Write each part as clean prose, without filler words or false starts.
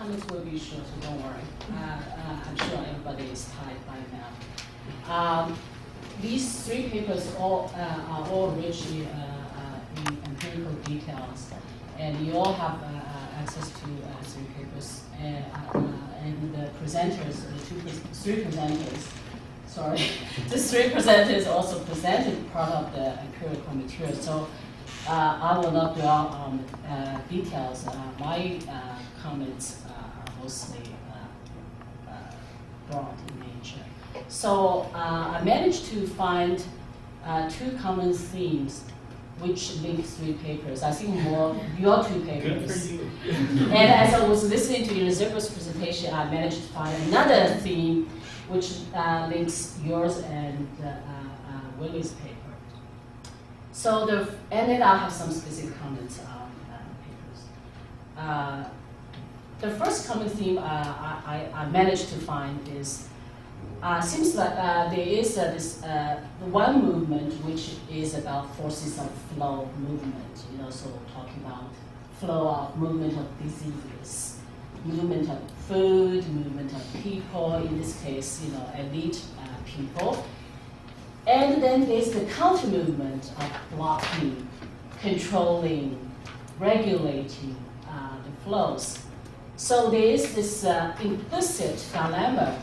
comments will be short, so don't worry. I'm sure everybody is tired by now. These three papers are all rich in empirical details, and you all have access to three papers. And the presenters, three presenters, sorry, the three presenters also presented part of the empirical material. So I will not dwell on details. My comments are mostly broad in nature. So I managed to find two common themes which link three papers. I think more your two papers. Good for you. And as I was listening to Elizabeth's presentation, I managed to find another theme which links yours and Willie's paper. So and then I'll have some specific comments on papers. The first common theme I managed to find is seems like there is this one movement which is about forces of flow movement. So talking about flow of movement of diseases, movement of food, movement of people. In this case, elite people. And then there's the counter movement of blocking, controlling, regulating the flows. So there is this implicit dilemma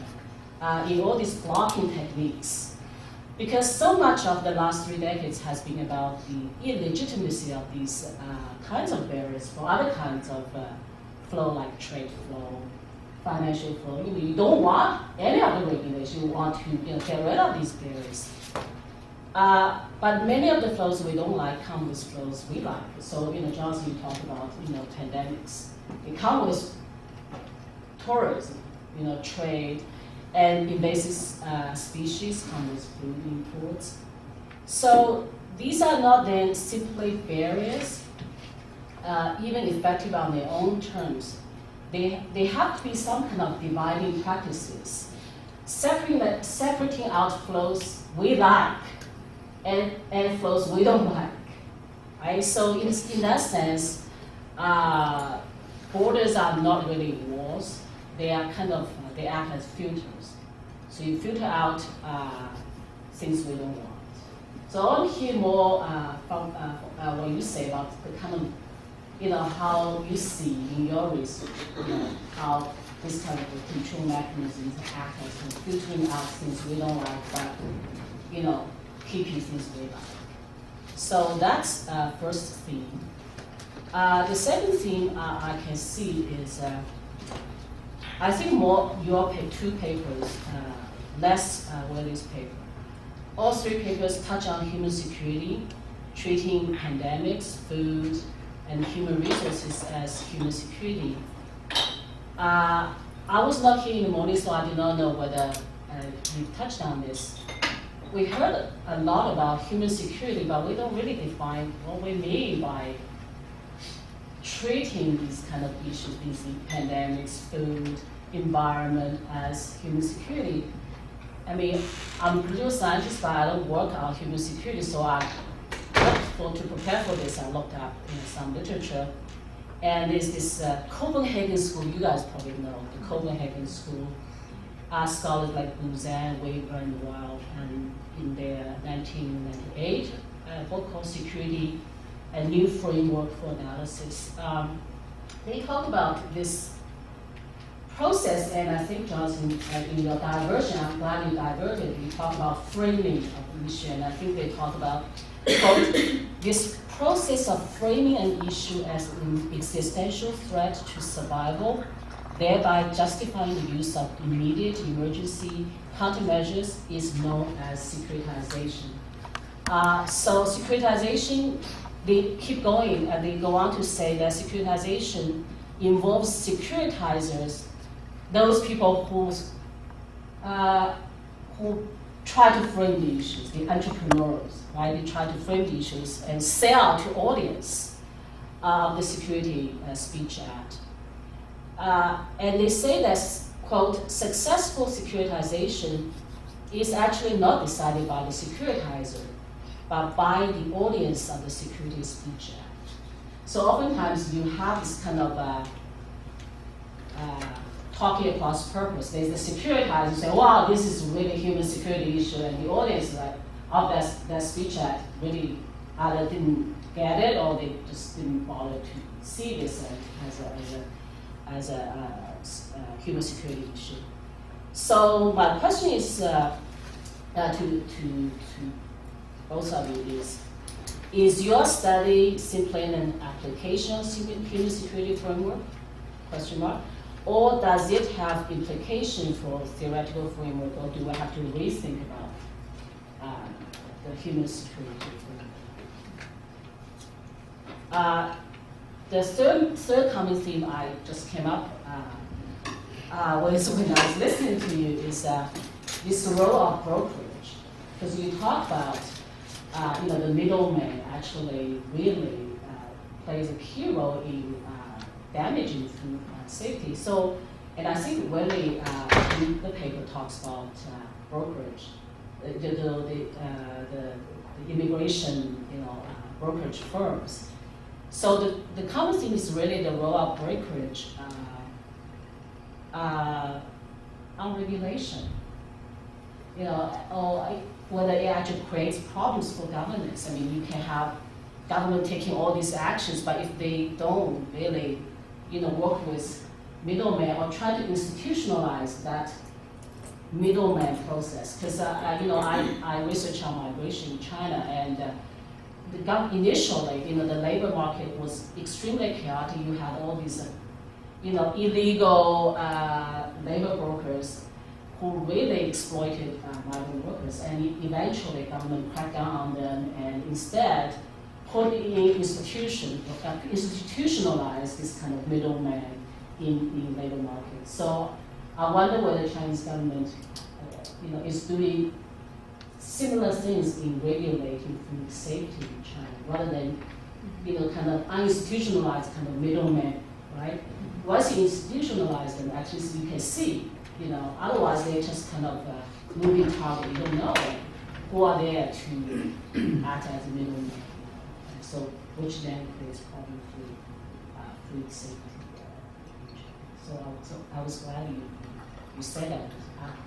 in all these blocking techniques, because so much of the last 3 decades has been about the illegitimacy of these kinds of barriers for other kinds of flow, like trade flow, financial flow. You don't want any other regulation. You want to get rid of these barriers. But many of the flows we don't like come with flows we like. So, Johnson, you talked about, pandemics. They come with tourism, trade, and invasive species come with food imports. So these are not then simply barriers, even effective on their own terms. They have to be some kind of dividing practices, separating out flows we like and flows we don't like. Right? So in that sense, borders are not really walls. They are they act as filters. So you filter out things we don't want. So I want to hear more from what you say about the kind of, how you see in your research, how this kind of control mechanisms act as filtering out things we don't like, but, keeping things we like. So that's first theme. The second theme I can see is, I think more your two papers, less Willie's paper. All three papers touch on human security, treating pandemics, food, and human resources as human security. I was not here in the morning, so I do not know whether you touched on this. We heard a lot about human security, but we don't really define what we mean by treating these kind of issues, these pandemics, food, environment as human security. I mean, I'm a political scientist, but I don't work on human security, so to prepare for this, I looked up some literature. And there's this Copenhagen school, you guys probably know, the Copenhagen school. Scholars like Buzan, Weber, and Weil, and in their 1998 book called Security, a New Framework for Analysis. They talk about this process, and I think, Johnson, in your diversion, I'm glad you diverted, you talk about framing of issue, and I think they talk about this process of framing an issue as an existential threat to survival, thereby justifying the use of immediate emergency countermeasures, is known as securitization. So securitization, they keep going, and they go on to say that securitization involves securitizers, those people who try to frame the issues, the entrepreneurs, right? They try to frame the issues and sell to audience the Security Speech Act. And they say that, quote, successful securitization is actually not decided by the securitizer, but by the audience of the Security Speech Act. So oftentimes you have this kind of talking across purpose. There's the securitize and say, wow, this is really human security issue, and the audience like of that speech act really either didn't get it or they just didn't bother to see this as a human security issue. So my question is to both of you is your study simply an application of human security framework? Question mark. Or does it have implication for theoretical framework, or do we have to rethink about the human security framework? The third common theme I just came up with when I was listening to you is this role of brokerage, because you talk about the middleman actually really plays a key role in damaging food safety. So, and I think really the paper talks about brokerage, the immigration, brokerage firms. So the common thing is really the role of brokerage on regulation. Or whether it actually creates problems for governments. I mean, you can have government taking all these actions, but if they don't really, work with middlemen or try to institutionalize that middleman process. Because I research on migration in China, and initially, the labor market was extremely chaotic. You had all these, illegal labor brokers who really exploited migrant workers, and eventually government cracked down on them and instead put in institutionalized this kind of middleman in labor market. So I wonder whether the Chinese government, is doing similar things in regulating food safety in China, rather than, kind of uninstitutionalized kind of middleman, right? Once you institutionalize them, actually you can see. Otherwise they're just kind of moving target. You don't know who are there to act as a middleman. So, which then creates problem for food safety. So I was glad you said that.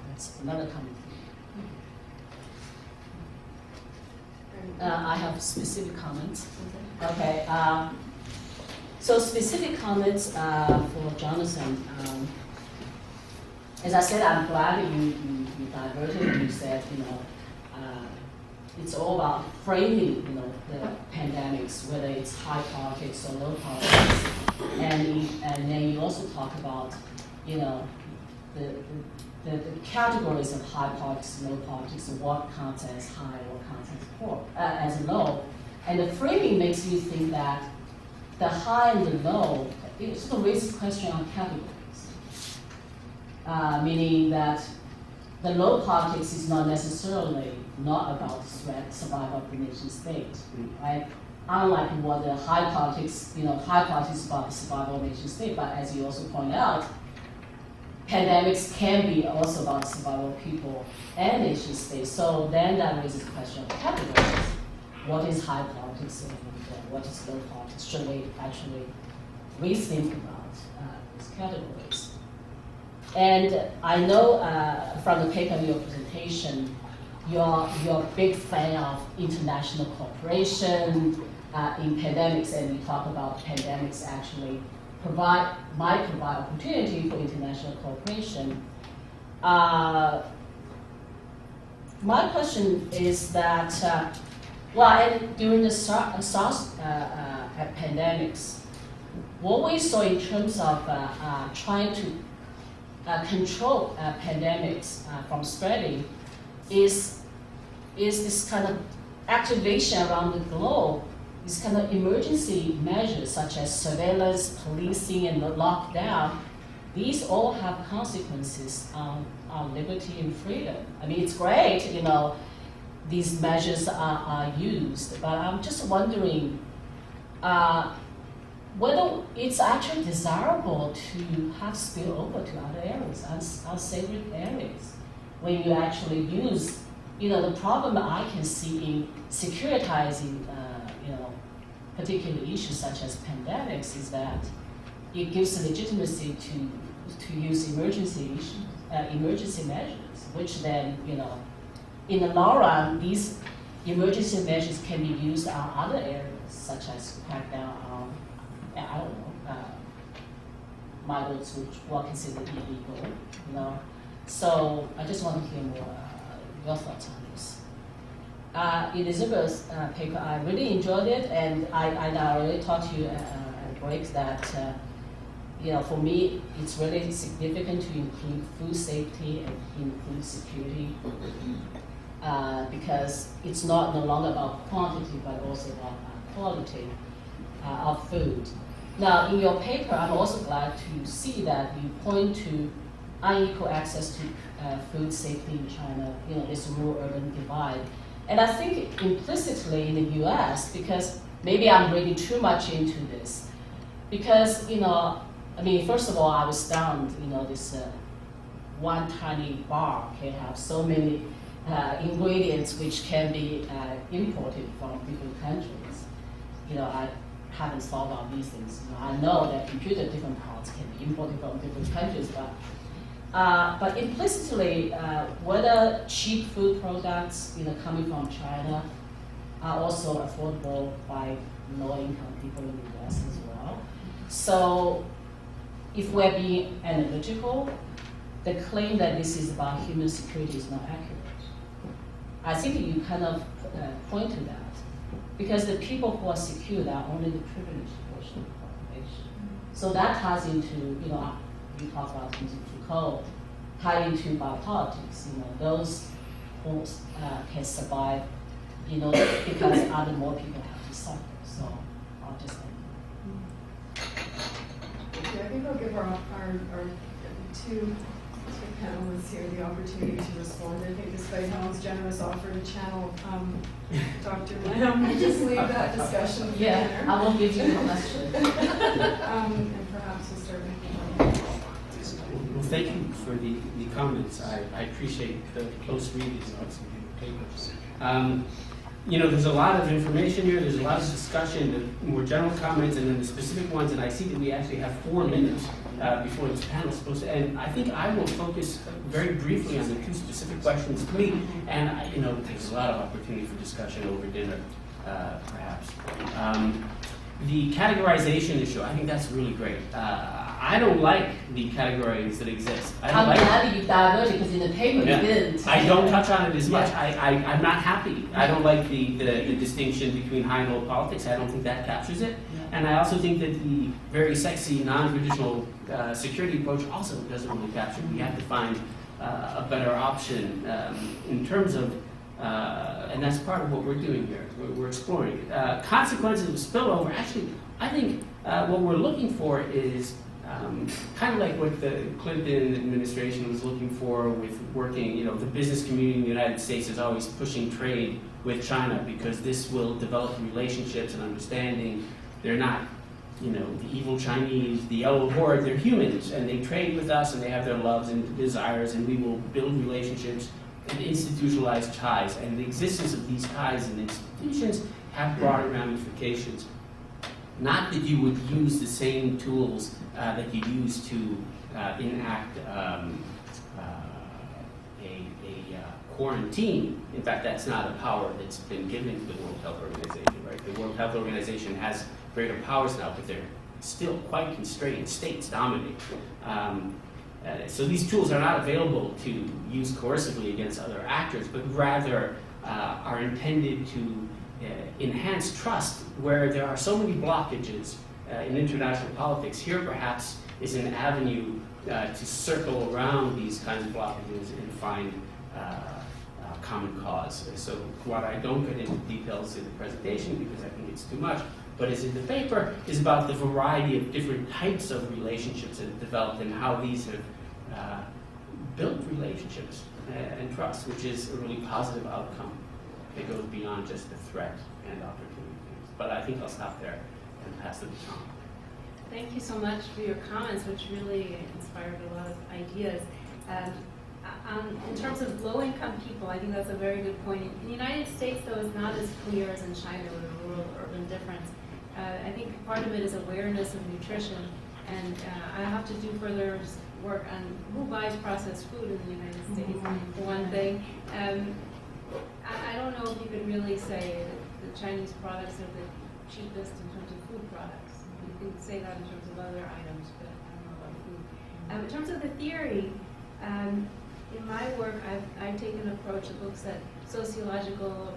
That's another common thing. I have specific comments. Okay. So specific comments for Jonathan. As I said, I'm glad that you diverted and you said, it's all about framing, the pandemics, whether it's high politics or low politics. And then you also talk about, the categories of high politics and low politics, and what counts as high, what counts as low. And the framing makes you think that the high and the low, it sort of raises the question on categories. Meaning that the low politics is not necessarily not about the threat, survival of the nation state, right? Unlike what the high politics, high politics is about the survival of the nation state, but as you also point out, pandemics can be also about the survival of people and nation states. So then that raises the question of categories. What is high politics and what is low politics? Should we actually rethink about these categories? And I know from the paper in your presentation, you're a big fan of international cooperation in pandemics, and you talk about pandemics actually might provide opportunity for international cooperation. My question is that, during the SARS pandemics, what we saw in terms of trying to control pandemics from spreading is this kind of activation around the globe, these kind of emergency measures such as surveillance, policing, and the lockdown. These all have consequences on liberty and freedom. I mean, it's great, these measures are used, but I'm just wondering whether it's actually desirable to have spill over to other areas, unsavory areas, when you actually use, the problem I can see in securitizing, particular issues such as pandemics is that it gives legitimacy to to use emergency measures, which then, in the long run, these emergency measures can be used on other areas, such as crack down on, I don't know, models which were considered illegal, So I just want to hear more your thoughts on this. Elizabeth's paper, I really enjoyed it, and I already talked to you at break that, for me, it's really significant to include food safety and include security, because it's no longer about quantity, but also about quality of food. Now, in your paper, I'm also glad to see that you point to unequal access to food safety in China, this rural-urban divide. And I think implicitly in the US, because maybe I'm reading too much into this, because, first of all, I was stunned, this one tiny bar can have so many ingredients which can be imported from different countries. I haven't thought about these things. I know that computer different parts can be imported from different countries, but implicitly, whether cheap food products, coming from China, are also affordable by low-income people in the US as well. So, if we're being analytical, the claim that this is about human security is not accurate. I think you kind of point to that, because the people who are secure are only the privileged portion of the population. So that ties into, you talk about things in Foucault, tie into biopolitics. Those who can survive, because more people have to suffer. So I'll just end. I think I'll give our two panelists here the opportunity to respond. I think despite Helen's generous offer to channel Dr. Lam, we'll just leave that discussion for dinner. I won't give you a question. And perhaps we'll start making. Well, thank you for the comments. I appreciate the close reading of some papers. There's a lot of information here. There's a lot of discussion, the more general comments, and then the specific ones. And I see that we actually have 4 minutes before this panel is supposed to end. I think I will focus very briefly on the 2 specific questions to me. And there's a lot of opportunity for discussion over dinner, perhaps. The categorization issue, I think that's really great. I don't like the categories that exist. I'm glad you diverted, because in the paper you didn't. I don't touch on it as much. I'm not happy. I don't like the distinction between high and low politics. I don't think that captures it. And I also think that the very sexy, non-traditional security approach also doesn't really capture it. We have to find a better option in terms of, and that's part of what we're doing here. We're exploring consequences of spillover. Actually, I think what we're looking for is kind of like what the Clinton administration was looking for with working, the business community in the United States is always pushing trade with China because this will develop relationships and understanding. They're not, the evil Chinese, the yellow horde, they're humans, and they trade with us, and they have their loves and desires, and we will build relationships and institutionalize ties. And the existence of these ties and institutions have broader ramifications. Not that you would use the same tools that you use to enact a quarantine. In fact, that's not a power that's been given to the World Health Organization, right? The World Health Organization has greater powers now, but they're still quite constrained. States dominate. So these tools are not available to use coercively against other actors, but rather are intended to enhance trust where there are so many blockages in international politics. Here, perhaps, is an avenue to circle around these kinds of blockages and find common cause. So what I don't get into details in the presentation because I think it's too much, but is in the paper, is about the variety of different types of relationships that have developed and how these have built relationships and trust, which is a really positive outcome. It goes beyond just the threat and opportunity. But I think I'll stop there and pass the baton. Thank you so much for your comments, which really inspired a lot of ideas. In terms of low-income people, I think that's a very good point. In the United States, though, it's not as clear as in China with a rural-urban difference. I think part of it is awareness of nutrition. And I have to do further work on who buys processed food in the United States, for one thing. I don't know if you could really say that the Chinese products are the cheapest in terms of food products. You can say that in terms of other items, but I don't know about food. In terms of the theory, in my work, I've taken an approach that looks at sociological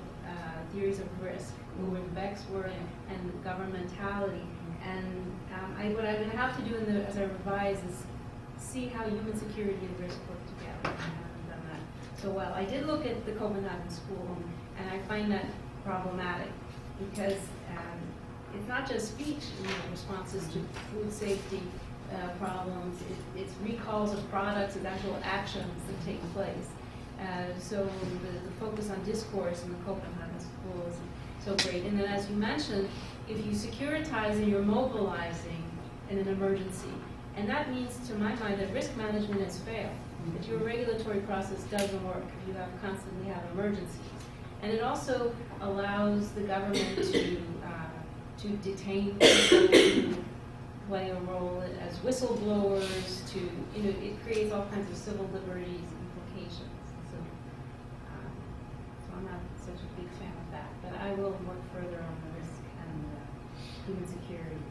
theories of risk, with Beck's work and governmentality. And what I'm going to have to do as I revise is see how human security and risk work together. I haven't done that so well. I did look at the Copenhagen School, and I find that problematic because it's not just speech responses to food safety problems, it's recalls of products, it's actual actions that take place. So the focus on discourse in the Copenhagen School is so great. And then as you mentioned, if you securitize and you're mobilizing in an emergency, and that means, to my mind, that risk management has failed. That your regulatory process doesn't work if you constantly have emergencies. And it also allows the government to detain people, to play a role as whistleblowers, it creates all kinds of civil liberties implications. So I'm not such a big fan of that, but I will work further on the risk and human security.